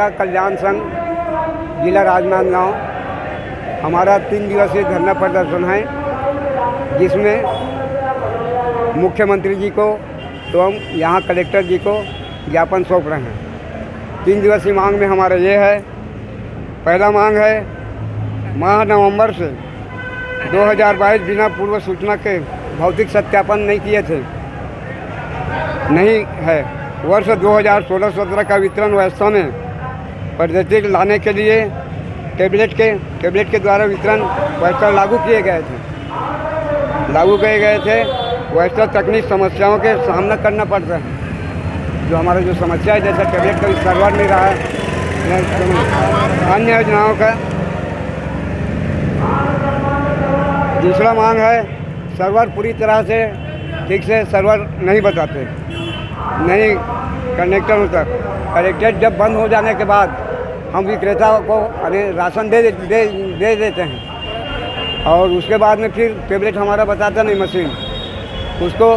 जनता कल्याण संघ जिला राजनांदगांव हमारा 3 दिवसीय धरना प्रदर्शन है, जिसमें मुख्यमंत्री जी को एवं यहाँ कलेक्टर जी को ज्ञापन सौंप रहे हैं। 3 दिवसीय मांग में हमारा ये है, पहला मांग है माह नवंबर से 2022 बिना पूर्व सूचना के भौतिक सत्यापन नहीं किए थे, नहीं है। वर्ष 2016-17 का वितरण व्यवस्था में पद्धति लाने के लिए टैबलेट के द्वारा वितरण व्यवस्था लागू किए गए थे। व्यवस्था तकनीक समस्याओं के सामना करना पड़ता है। जो हमारा जो समस्या है, जैसे टैबलेट का सर्वर नहीं रहा है, अन्य योजनाओं का। दूसरा मांग है, सर्वर पूरी तरह से ठीक से सर्वर नहीं बताते, नहीं कनेक्टर होता। कनेक्टर जब बंद हो जाने के बाद हम विक्रेता को राशन दे देते हैं, और उसके बाद में फिर टैबलेट हमारा बताता नहीं मशीन, उसको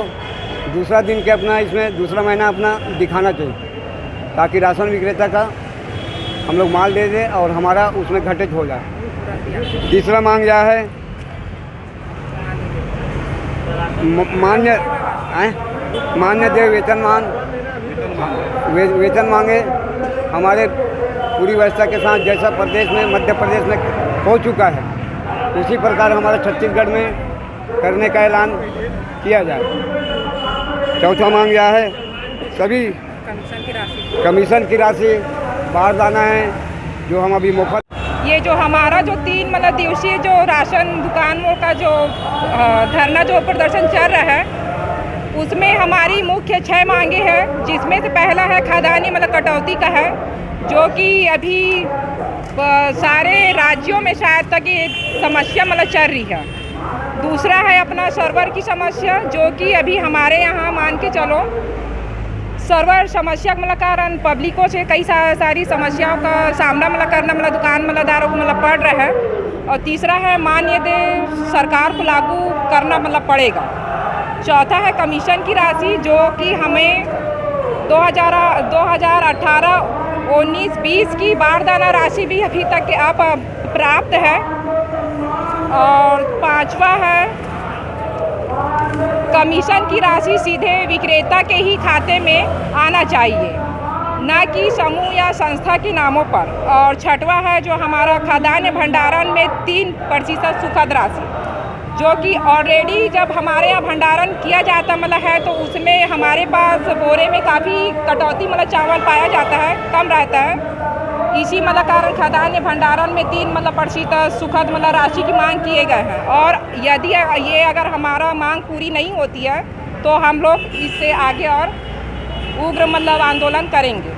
दूसरा दिन के अपना इसमें दूसरा महीना अपना दिखाना चाहिए, ताकि राशन विक्रेता का हम लोग माल दे दें और हमारा उसमें घटित हो जाए। तीसरा मांग यह है, मान्य देय वेतन मांगे हमारे पूरी व्यवस्था के साथ, जैसा प्रदेश में मध्य प्रदेश में हो चुका है, उसी प्रकार हमारे छत्तीसगढ़ में करने का ऐलान किया जाए। चौथा मांग यह है, सभी कमीशन की राशि बारदाना है जो हम अभी मुफ्त, ये जो हमारा जो 3 दिवसीय जो राशन दुकानों का जो धरना जो प्रदर्शन चल रहा है, उसमें हमारी मुख्य 6 मांगे हैं, जिसमें से पहला है खाद्यान्न कटौती का है, जो कि अभी सारे राज्यों में शायद तक ये समस्या चल रही है। दूसरा है अपना सर्वर की समस्या, जो कि अभी हमारे यहाँ मान के चलो सर्वर समस्या के कारण पब्लिकों से कई सारी समस्याओं का सामना करना दुकानदारों को पड़ रहा है। और तीसरा है मान्य देय सरकार को लागू करना पड़ेगा। चौथा है कमीशन की राशि, जो कि हमें 2018, 19, 20 की बारदाना राशि भी अभी तक प्राप्त है। और पांचवा है कमीशन की राशि सीधे विक्रेता के ही खाते में आना चाहिए, न कि समूह या संस्था के नामों पर। और छठवां है जो हमारा खाद्यान्न भंडारण में 3% सुखद राशि, जो कि ऑलरेडी जब हमारे यहाँ भंडारण किया जाता है, तो उसमें हमारे पास बोरे में काफ़ी कटौती चावल पाया जाता है, कम रहता है। इसी कारण खाद्यान्न भंडारण में 3% सुखद राशि की मांग किए गए हैं। और यदि ये अगर हमारा मांग पूरी नहीं होती है, तो हम लोग इससे आगे और उग्र आंदोलन करेंगे।